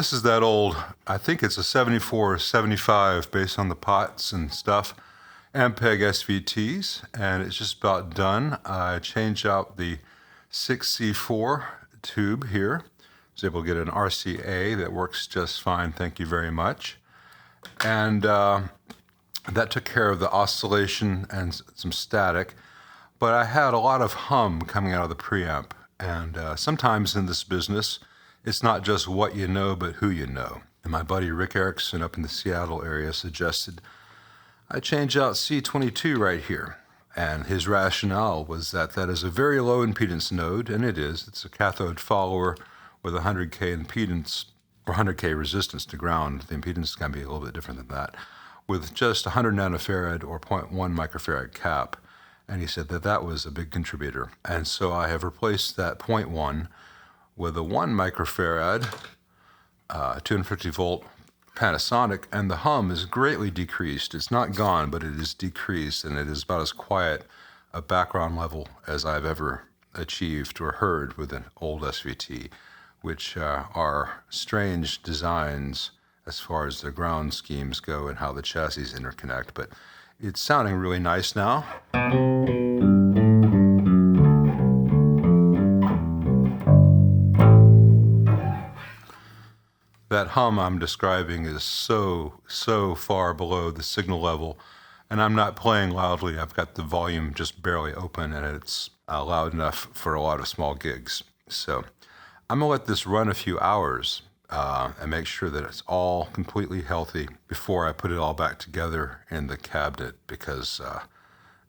This is that old, I think it's a 74 or 75 based on the pots and stuff, Ampeg SVTs, and it's just about done. I changed out the 6C4 tube here. I was able to get an RCA that works just fine, thank you very much. And that took care of the oscillation and some static, but I had a lot of hum coming out of the preamp. And sometimes in this business, it's not just what you know, but who you know. And my buddy Rick Erickson up in the Seattle area suggested I change out C22 right here. And his rationale was that that is a very low impedance node, and it is. It's a cathode follower with 100K impedance, or 100K resistance to ground. The impedance is going to be a little bit different than that, with just 100 nanofarad or 0.1 microfarad cap. And he said that that was a big contributor. And so I have replaced that 0.1 with a 1 microfarad, 250 volt Panasonic, and the hum is greatly decreased. It's not gone, but it is decreased, and it is about as quiet a background level as I've ever achieved or heard with an old SVT, which are strange designs as far as the ground schemes go and how the chassis interconnect, but it's sounding really nice now. That hum I'm describing is so far below the signal level, and I'm not playing loudly. I've got the volume just barely open, and it's loud enough for a lot of small gigs. So I'm gonna let this run a few hours and make sure that it's all completely healthy before I put it all back together in the cabinet, because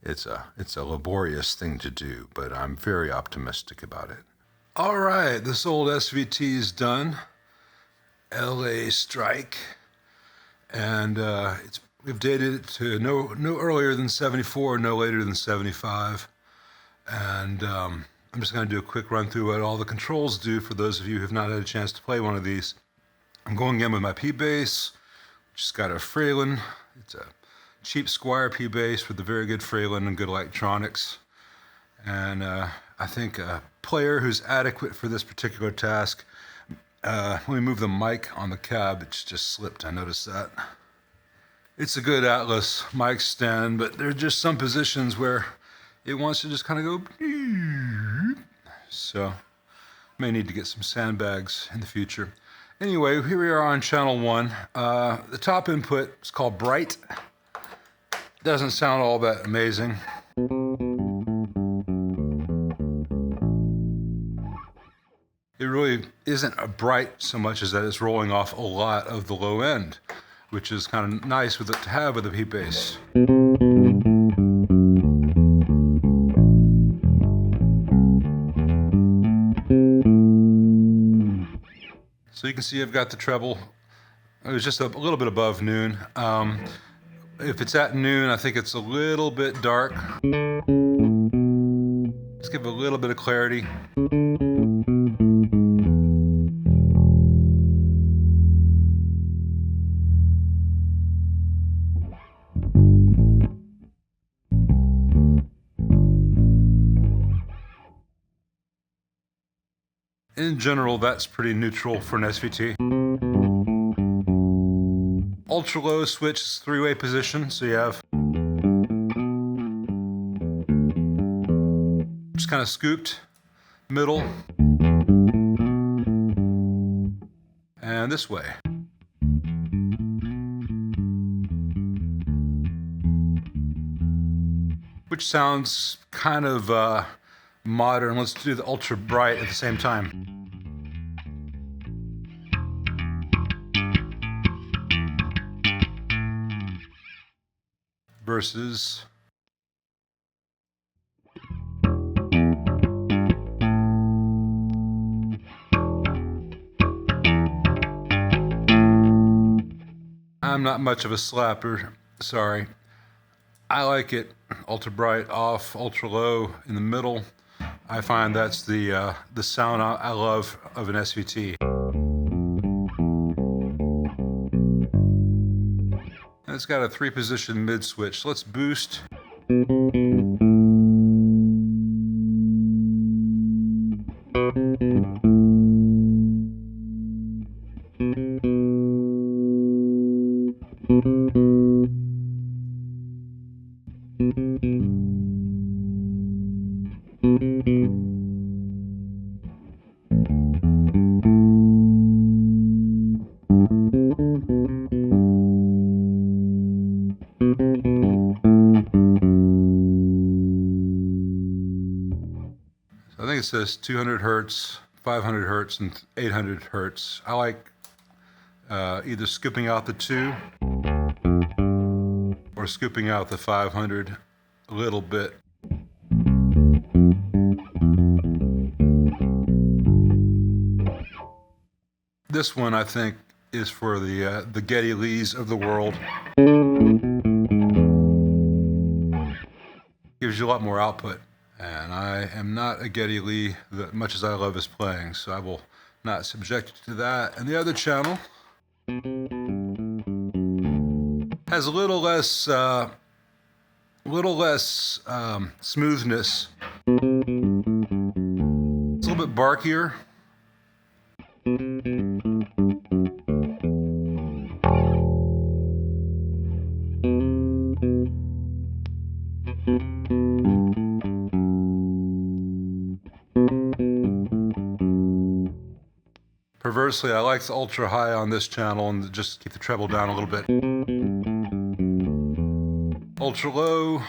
it's a laborious thing to do, but I'm very optimistic about it. All right, this old SVT is done. LA Strike, and we've dated it to no earlier than 74, no later than 75, and I'm just going to do a quick run through what all the controls do for those of you who have not had a chance to play one of these. I'm going in with my P-Bass, which has got a Fralin. It's a cheap Squire P-Bass with a very good Fralin and good electronics, and I think a player who's adequate for this particular task. Let me move the mic on the cab. It's just slipped. I noticed that. It's a good Atlas mic stand, but there are just some positions where it wants to just kind of go. So, may need to get some sandbags in the future. Anyway, here we are on channel 1. The top input is called Bright. Doesn't sound all that amazing. It really isn't a bright so much as that it's rolling off a lot of the low end, which is kind of nice with it to have with a P-Bass. So you can see I've got the treble. It was just a little bit above noon. If it's at noon, I think it's a little bit dark. Let's give it a little bit of clarity. In general, that's pretty neutral for an SVT. Ultra low switch is 3-way position, so you have just kind of scooped, middle, and this way. Which sounds kind of modern. Let's do the ultra bright at the same time. Versus I'm not much of a slapper, sorry. I like it ultra bright off, ultra low in the middle. I find that's the sound I love of an SVT. And it's got a 3-position mid switch. Let's boost. I think it says 200 hertz, 500 hertz, and 800 hertz. I like either scooping out the 2 or scooping out the 500 a little bit. This one, I think, is for the Geddy Lees of the world. Gives you a lot more output. And I am not a Geddy Lee, much as I love his playing, so I will not subject you to that. And the other channel has a little less smoothness. It's a little bit barkier. Perversely, I like the ultra high on this channel and just keep the treble down a little bit. Ultra low.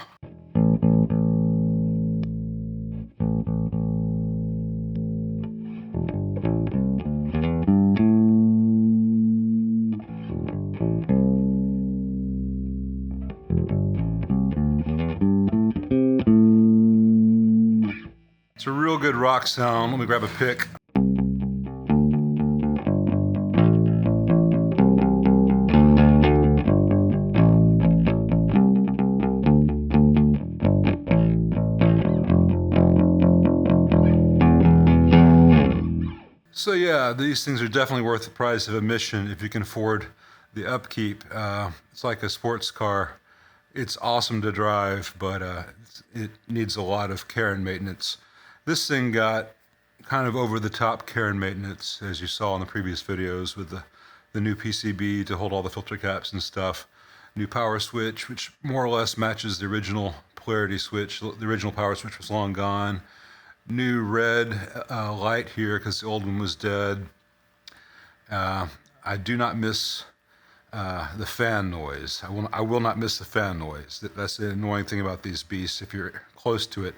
It's a real good rock sound. Let me grab a pick. So yeah, these things are definitely worth the price of admission if you can afford the upkeep. It's like a sports car. It's awesome to drive, but it needs a lot of care and maintenance. This thing got kind of over-the-top care and maintenance, as you saw in the previous videos, with the new PCB to hold all the filter caps and stuff. New power switch, which more or less matches the original polarity switch. The original power switch was long gone. New red light here because the old one was dead. I do not miss the fan noise. I will not miss the fan noise. That's the annoying thing about these beasts if you're close to it,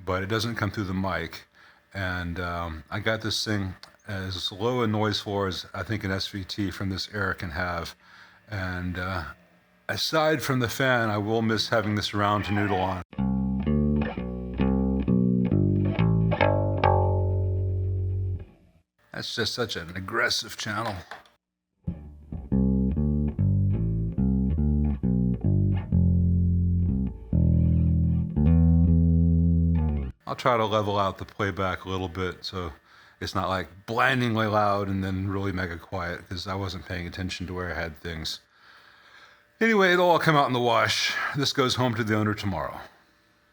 but it doesn't come through the mic. And I got this thing as low a noise floor as I think an SVT from this era can have. And aside from the fan, I will miss having this around to noodle on. That's just such an aggressive channel. I'll try to level out the playback a little bit so it's not like blindingly loud and then really mega quiet, because I wasn't paying attention to where I had things. Anyway, it'll all come out in the wash. This goes home to the owner tomorrow.